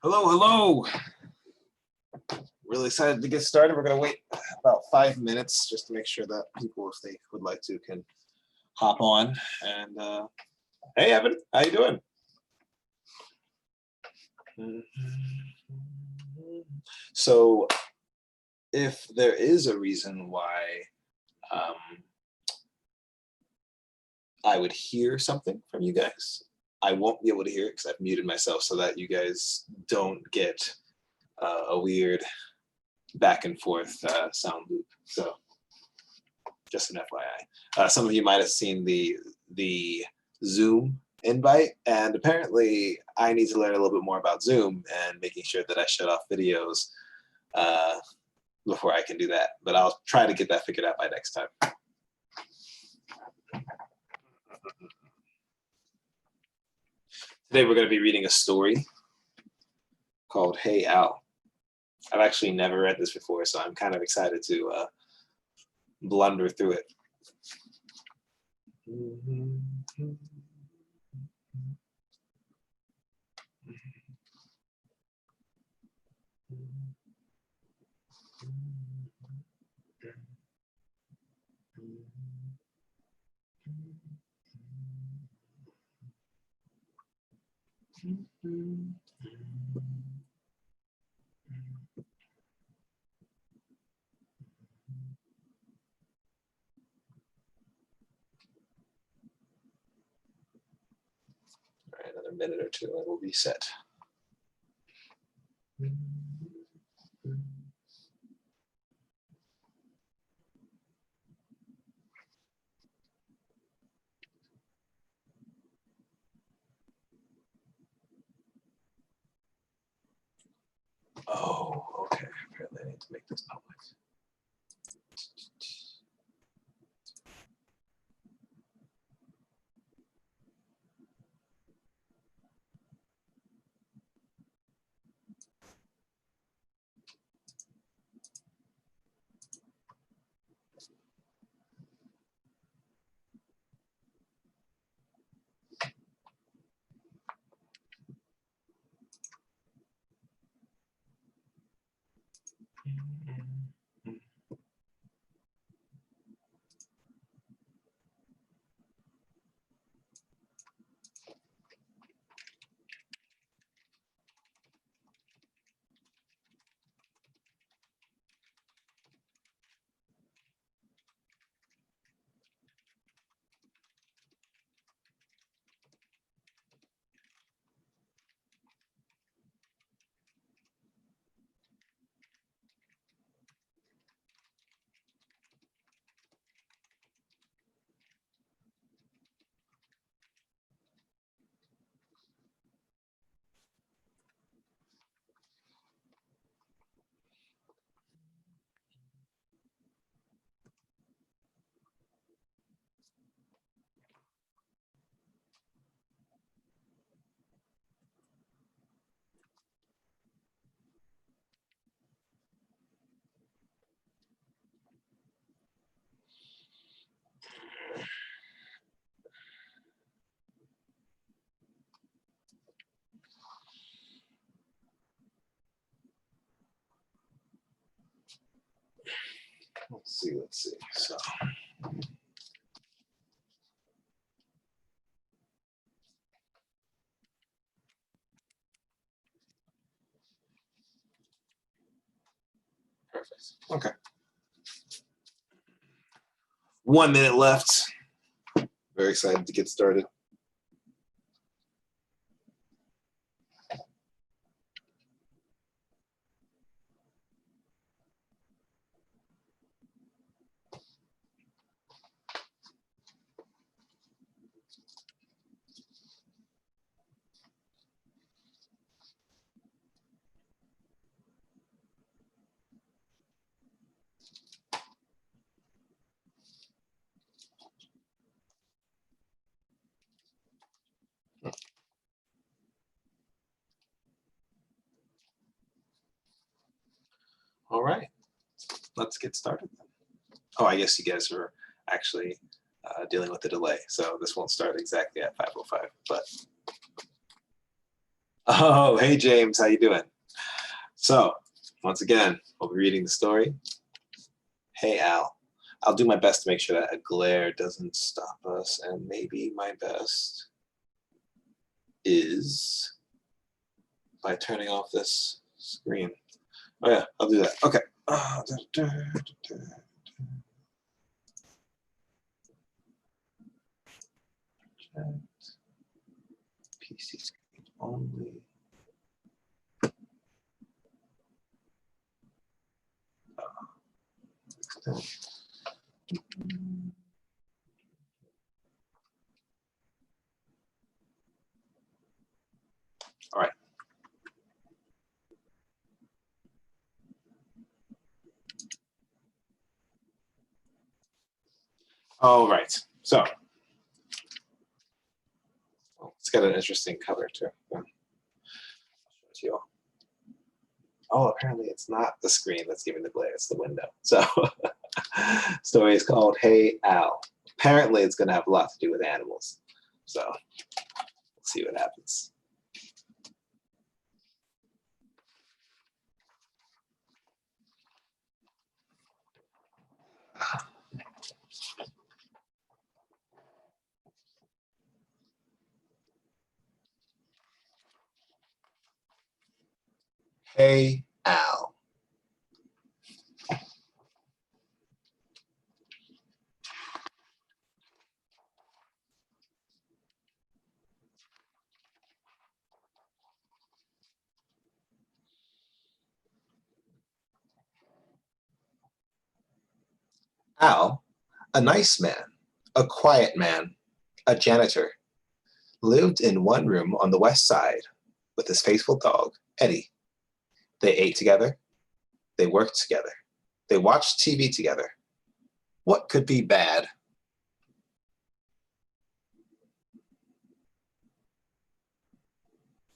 Hello, hello. Really excited to get started. We're going to wait about 5 minutes just to make sure that people, if they would like to, can hop on. And hey, Evan, how you doing? So if there is a reason why I would hear something from you guys, I won't be able to hear it because I've muted myself so that you guys don't get a weird back and forth sound loop. So just an FYI. Some of you might have seen the Zoom invite, and apparently I need to learn a little bit more about Zoom and making sure that I shut off videos before I can do that. But I'll try to get that figured out by next time. Today we're going to be reading a story called Hey Al. I've actually never read this before, so I'm kind of excited to blunder through it. All right, another minute or two and we'll reset. Oh, okay. Apparently I need to make this public. Let's see. So. Perfect. Okay. 1 minute left. Very excited to get started. All right, let's get started. Oh, I guess you guys are actually dealing with the delay, so this won't start exactly at 5:05. But oh, hey James, how you doing? So once again, we'll be reading the story. Hey Al, I'll do my best to make sure that a glare doesn't stop us, and maybe my best is by turning off this screen. Oh yeah, I'll do that. Okay. PC screen only. All right. All right. So it's got an interesting color too. I'll show it to you all. Oh, apparently it's not the screen that's giving the glare, it's the window. So story is called Hey Al. Apparently it's going to have a lot to do with animals. So let's see what happens. Hey Al. Al, a nice man, a quiet man, a janitor, lived in one room on the west side with his faithful dog, Eddie. They ate together. They worked together. They watched TV together. What could be bad?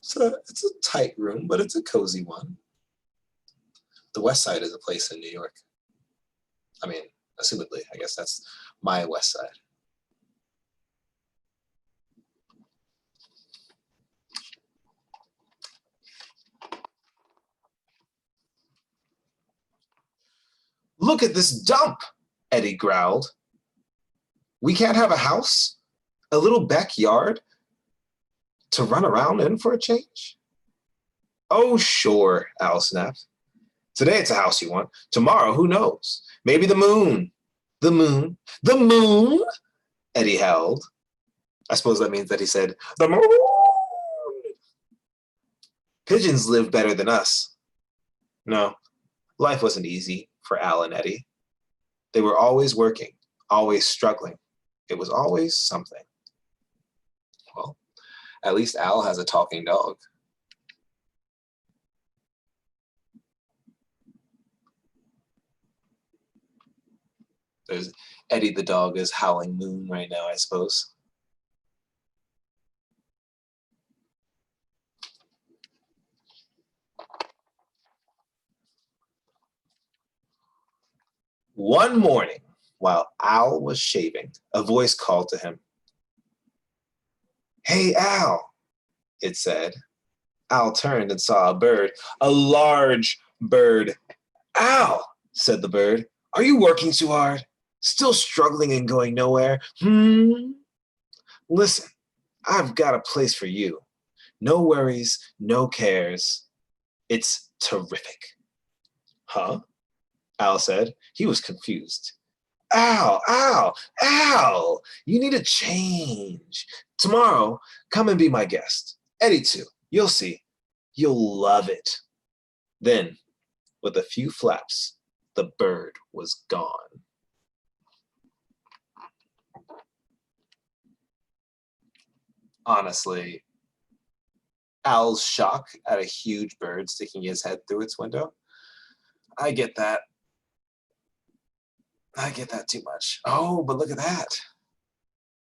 It's a tight room, but it's a cozy one. The west side is a place in New York. I mean, assumedly, I guess that's my west side. Look at this dump, Eddie growled. We can't have a house? A little backyard to run around in for a change? Oh, sure, Al snapped. Today it's a house you want. Tomorrow, who knows? Maybe the moon. The moon. The moon? Eddie howled. I suppose that means that he said, the moon! Pigeons live better than us. No, life wasn't easy for Al and Eddie. They were always working, always struggling. It was always something. Well, at least Al has a talking dog. There's Eddie the dog is howling moon right now, I suppose. One morning, while Al was shaving, a voice called to him. Hey, Al, it said. Al turned and saw a bird, a large bird. Al, said the bird, Are you working too hard? Still struggling and going nowhere? Listen, I've got a place for you. No worries, no cares. It's terrific. Huh? Al said. He was confused. Al, Al, Al, you need a change. Tomorrow, come and be my guest. Eddie too. You'll see. You'll love it. Then, with a few flaps, the bird was gone. Honestly, Al's shock at a huge bird sticking his head through its window, I get that. I get that too much. Oh, but look at that.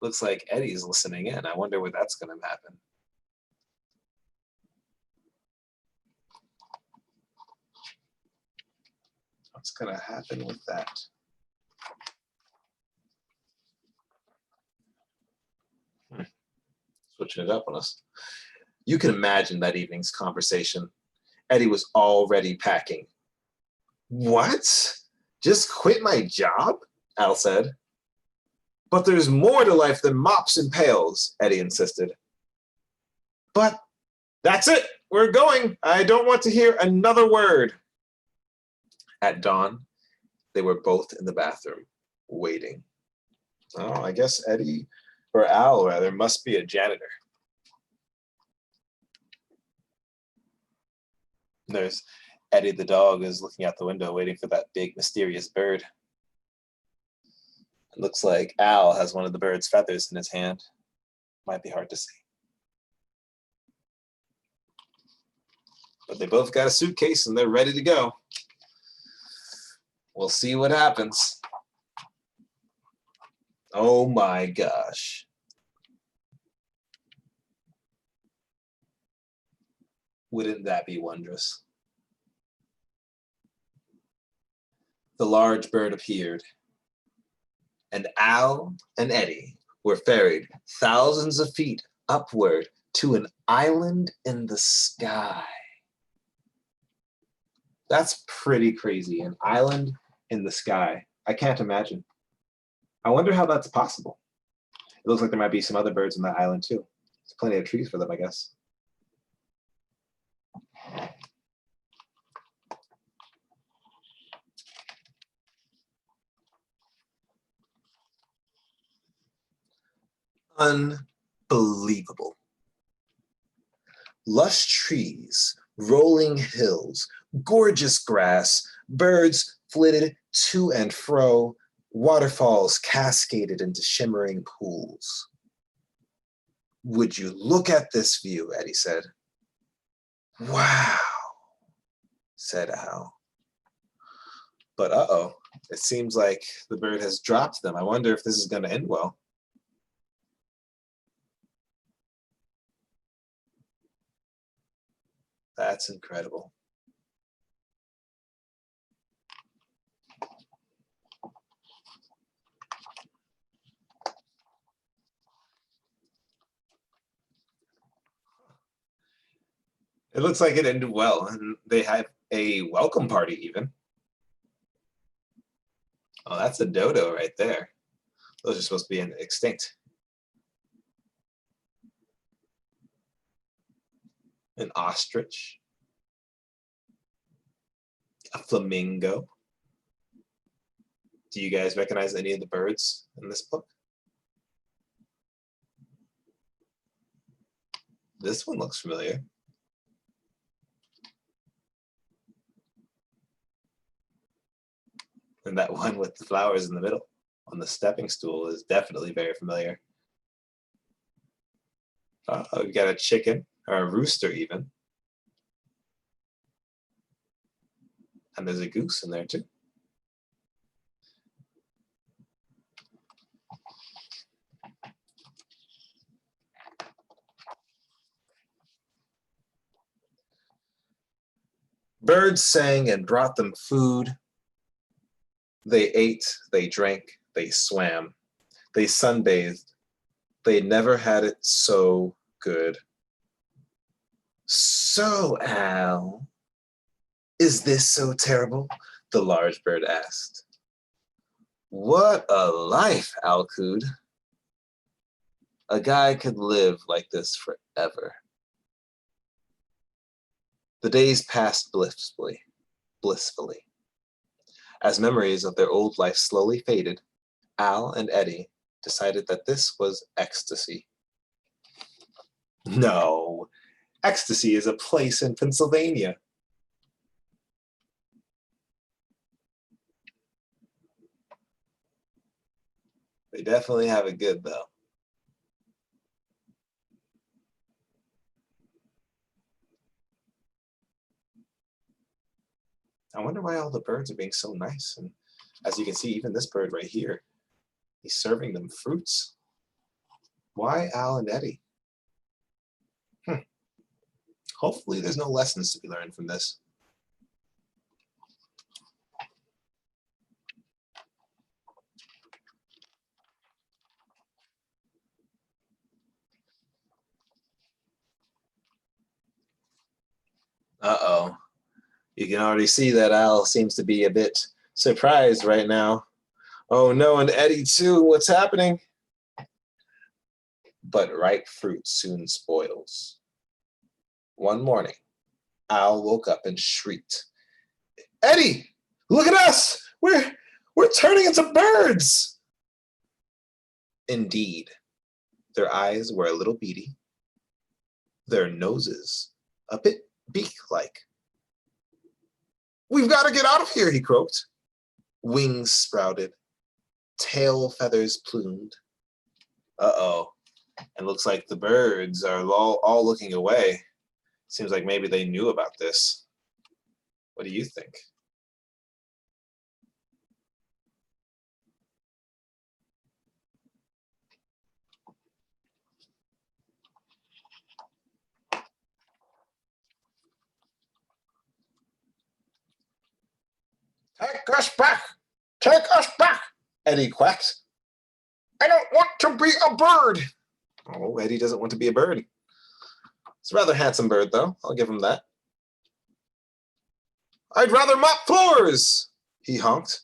Looks like Eddie's listening in. I wonder what that's going to happen. What's going to happen with that? Switching it up on us. You can imagine that evening's conversation. Eddie was already packing. What? Just quit my job? Al said. But there's more to life than mops and pails, Eddie insisted. But that's it. We're going. I don't want to hear another word. At dawn, they were both in the bathroom, waiting. Oh, I guess Eddie, or Al rather, must be a janitor. There's Eddie the dog is looking out the window waiting for that big mysterious bird. It looks like Al has one of the bird's feathers in his hand. Might be hard to see. But they both got a suitcase and they're ready to go. We'll see what happens. Oh my gosh. Wouldn't that be wondrous? The large bird appeared, and Al and Eddie were ferried thousands of feet upward to an island in the sky. That's pretty crazy, an island in the sky. I can't imagine. I wonder how that's possible. It looks like there might be some other birds on that island too. There's plenty of trees for them, I guess. Unbelievable. Lush trees, rolling hills, gorgeous grass, birds flitted to and fro, waterfalls cascaded into shimmering pools. Would you look at this view, Eddie said. Wow, said Al. But uh-oh, it seems like the bird has dropped them. I wonder if this is going to end well. That's incredible. It looks like it ended well, and they have a welcome party even. Oh, that's a dodo right there. Those are supposed to be extinct. An ostrich. A flamingo. Do you guys recognize any of the birds in this book? This one looks familiar. And that one with the flowers in the middle on the stepping stool is definitely very familiar. We got a chicken, or a rooster even. And there's a goose in there too. Birds sang and brought them food. They ate, they drank, they swam. They sunbathed. They never had it so good. So, Al, is this so terrible? The large bird asked. What a life, Al cooed. A guy could live like this forever. The days passed blissfully. As memories of their old life slowly faded, Al and Eddie decided that this was ecstasy. No, ecstasy is a place in Pennsylvania. They definitely have it good, though. I wonder why all the birds are being so nice. And as you can see, even this bird right here, he's serving them fruits. Why Al and Eddie? Hopefully there's no lessons to be learned from this. Uh-oh. You can already see that Al seems to be a bit surprised right now. Oh no, and Eddie too, what's happening? But ripe fruit soon spoils. One morning, Al woke up and shrieked, Eddie, look at us! We're turning into birds! Indeed, their eyes were a little beady, their noses a bit beak-like. We've got to get out of here, he croaked. Wings sprouted, tail feathers plumed. Uh-oh. And looks like the birds are all looking away. Seems like maybe they knew about this. What do you think? Take us back! Take us back! Eddie quacked. I don't want to be a bird! Oh, Eddie doesn't want to be a bird. It's a rather handsome bird, though. I'll give him that. I'd rather mop floors, he honked,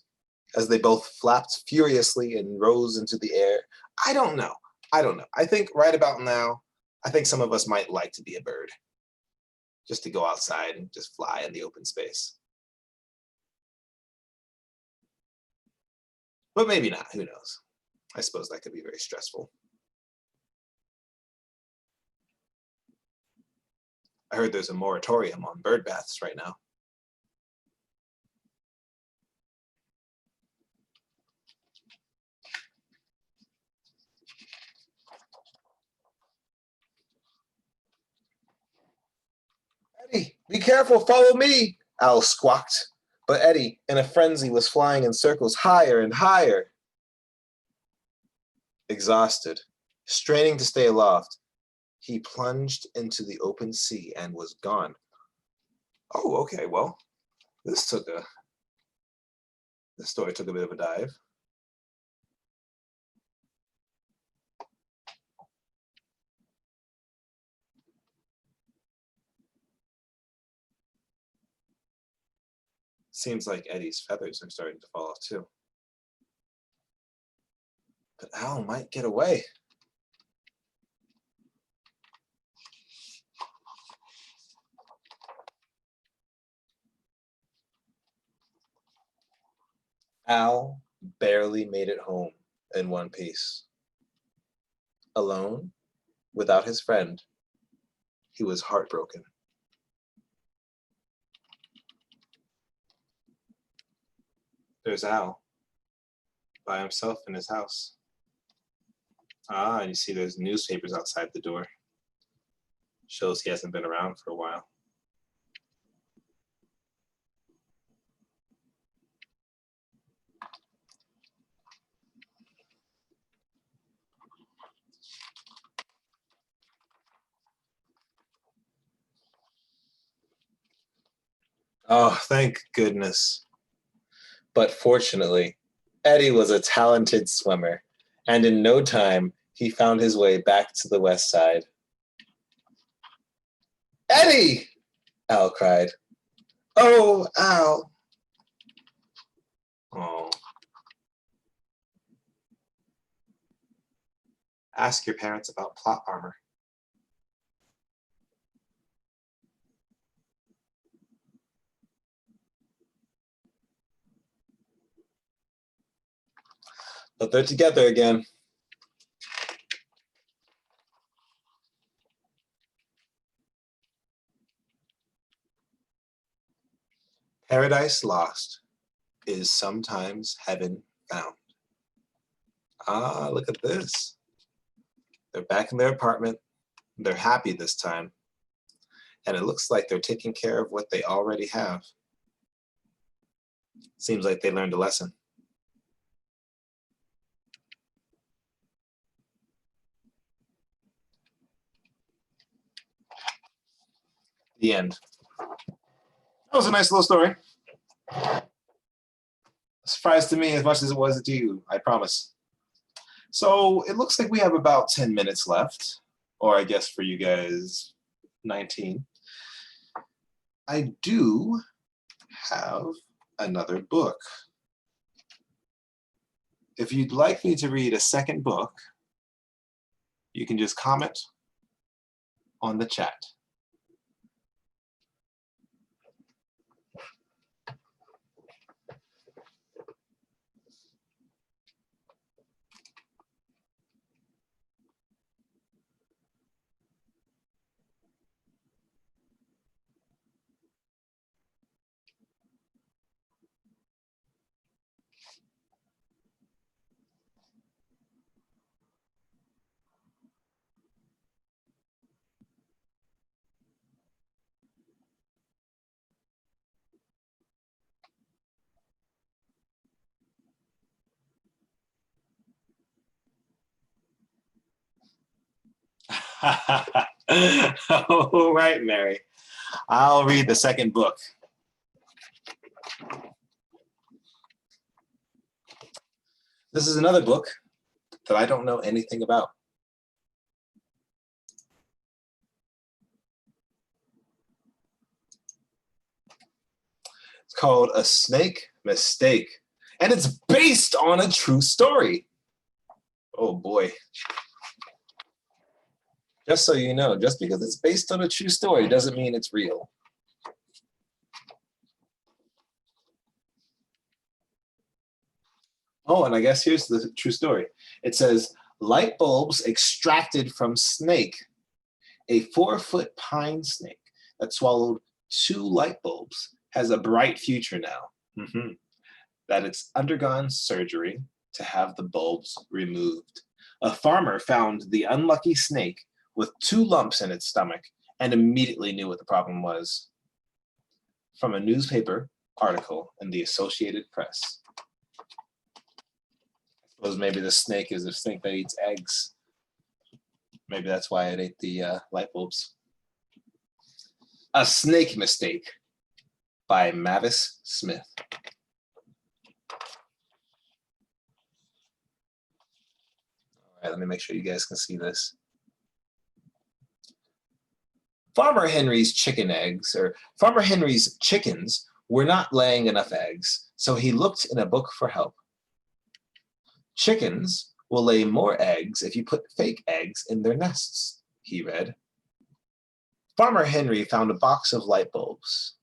as they both flapped furiously and rose into the air. I don't know. I think right about now, I think some of us might like to be a bird. Just to go outside and just fly in the open space. But maybe not, who knows? I suppose that could be very stressful. I heard there's a moratorium on bird baths right now. Eddie, be careful, follow me, Al squawked. But Eddie, in a frenzy, was flying in circles higher and higher. Exhausted, straining to stay aloft, he plunged into the open sea and was gone. Oh, okay, well, this story took a bit of a dive. Seems like Eddie's feathers are starting to fall off too. But Al might get away. Al barely made it home in one piece. Alone, without his friend, he was heartbroken. There's Al, by himself in his house. Ah, and you see there's newspapers outside the door. Shows he hasn't been around for a while. Oh, thank goodness. But fortunately, Eddie was a talented swimmer, and in no time, he found his way back to the west side. Eddie! Al cried. Oh, Al. Oh. Ask your parents about plot armor. But they're together again. Paradise lost is sometimes heaven found. Ah, look at this. They're back in their apartment. They're happy this time. And it looks like they're taking care of what they already have. Seems like they learned a lesson. The end. That was a nice little story. A surprise to me as much as it was to you, I promise. So it looks like we have about 10 minutes left, or I guess for you guys, 19. I do have another book. If you'd like me to read a second book, you can just comment on the chat. All right, Mary. I'll read the second book. This is another book that I don't know anything about. It's called A Snake Mistake, and it's based on a true story. Oh boy. Just so you know, just because it's based on a true story doesn't mean it's real. Oh, and I guess here's the true story. It says, light bulbs extracted from snake, a 4-foot pine snake that swallowed 2 light bulbs has a bright future now. That it's undergone surgery to have the bulbs removed. A farmer found the unlucky snake with 2 lumps in its stomach and immediately knew what the problem was. From a newspaper article in the Associated Press. I suppose maybe the snake is a snake that eats eggs. Maybe that's why it ate the light bulbs. A Snake Mistake by Mavis Smith. All right, let me make sure you guys can see this. Farmer Henry's Farmer Henry's chickens were not laying enough eggs, so he looked in a book for help. Chickens will lay more eggs if you put fake eggs in their nests, he read. Farmer Henry found a box of light bulbs.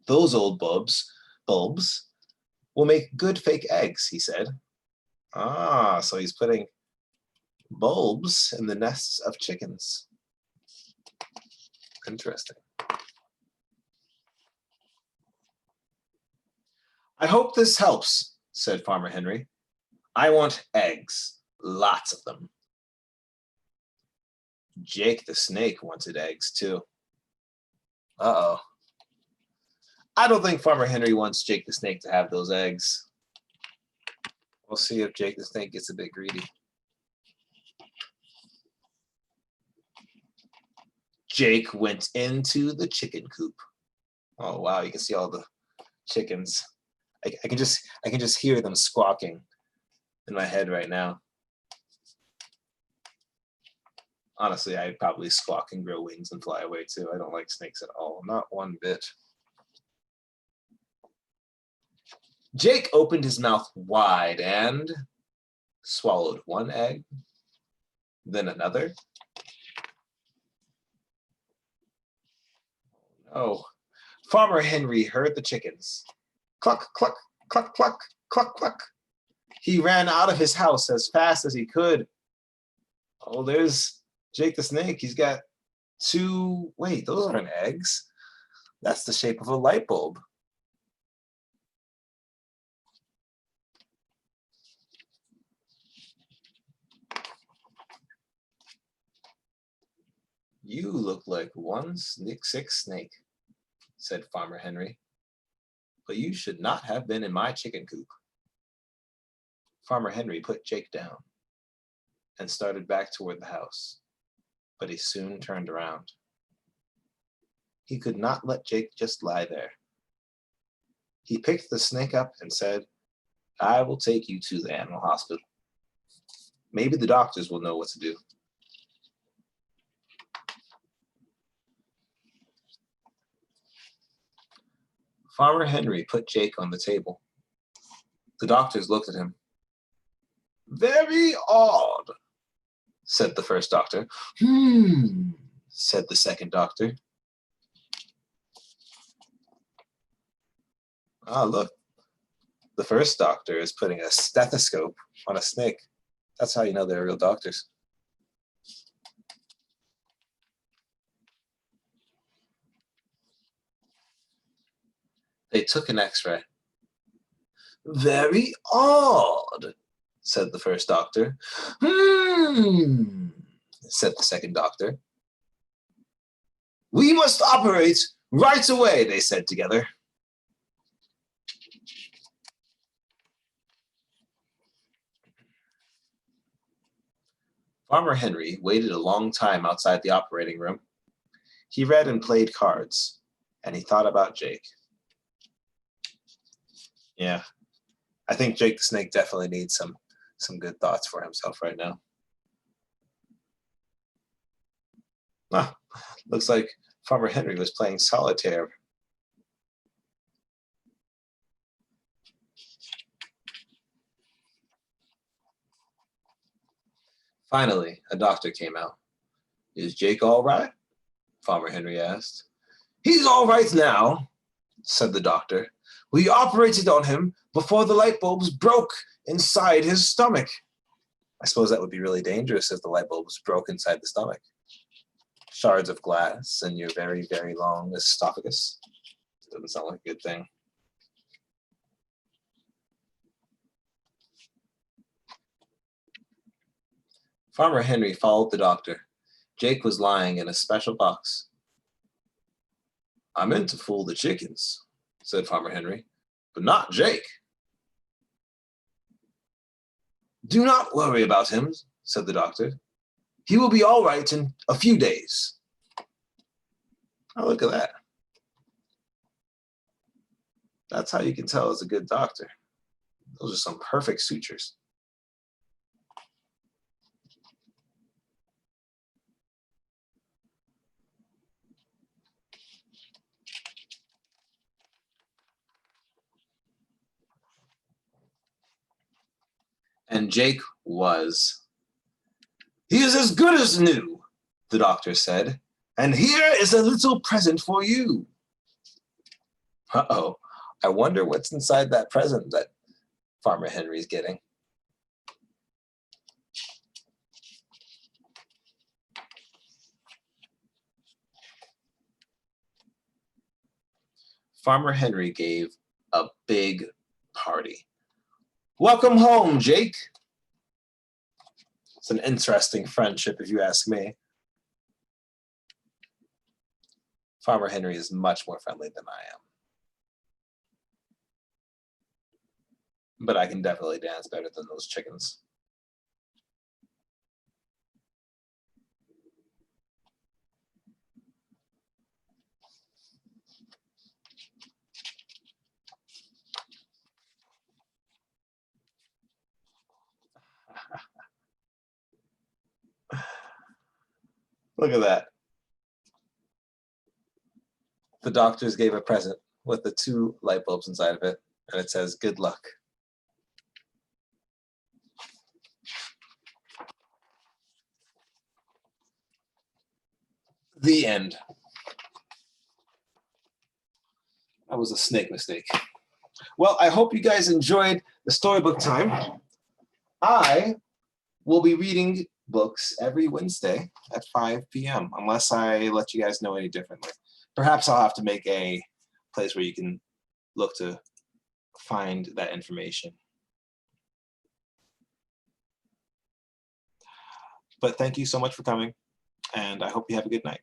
Those old bulbs will make good fake eggs, he said. Ah, so he's putting bulbs in the nests of chickens. Interesting. I hope this helps, said Farmer Henry. I want eggs, lots of them. Jake the snake wanted eggs too. Uh-oh. I don't think Farmer Henry wants Jake the snake to have those eggs. We'll see if Jake the snake gets a bit greedy. Jake went into the chicken coop. Oh wow, you can see all the chickens. I can just hear them squawking in my head right now. Honestly, I'd probably squawk and grow wings and fly away too. I don't like snakes at all, not one bit. Jake opened his mouth wide and swallowed 1 egg, then another. Oh, Farmer Henry heard the chickens. Cluck, cluck, cluck, cluck, cluck, cluck. He ran out of his house as fast as he could. Oh, there's Jake the Snake. He's got two, wait, those aren't eggs. That's the shape of a light bulb. You look like one sick snake, said Farmer Henry. But you should not have been in my chicken coop. Farmer Henry put Jake down and started back toward the house, but he soon turned around. He could not let Jake just lie there. He picked the snake up and said, I will take you to the animal hospital. Maybe the doctors will know what to do. Farmer Henry put Jake on the table. The doctors looked at him. Very odd, said the first doctor. Said the second doctor. Ah, look. The first doctor is putting a stethoscope on a snake. That's how you know they're real doctors. They took an x-ray. Very odd, said the first doctor. Said the second doctor. We must operate right away, they said together. Farmer Henry waited a long time outside the operating room. He read and played cards, and he thought about Jake. Yeah, I think Jake the Snake definitely needs some good thoughts for himself right now. Ah, looks like Farmer Henry was playing solitaire. Finally, a doctor came out. Is Jake all right? Farmer Henry asked. He's all right now, said the doctor. We operated on him before the light bulbs broke inside his stomach. I suppose that would be really dangerous if the light bulbs broke inside the stomach. Shards of glass in your very, very long esophagus. Doesn't sound like a good thing. Farmer Henry followed the doctor. Jake was lying in a special box. I meant to fool the chickens, said Farmer Henry, but not Jake. Do not worry about him, said the doctor. He will be all right in a few days. Oh, look at that. That's how you can tell it's a good doctor. Those are some perfect sutures. And Jake was. He is as good as new, the doctor said. And here is a little present for you. Uh-oh. I wonder what's inside that present that Farmer Henry's getting. Farmer Henry gave a big party. Welcome home, Jake. It's an interesting friendship, if you ask me. Farmer Henry is much more friendly than I am. But I can definitely dance better than those chickens. Look at that. The doctors gave a present with the 2 light bulbs inside of it, and it says, good luck. The end. That was a snake mistake. Well, I hope you guys enjoyed the storybook time. I will be reading books every Wednesday at 5 p.m. unless I let you guys know any differently. Perhaps I'll have to make a place where you can look to find that information. But thank you so much for coming, and I hope you have a good night.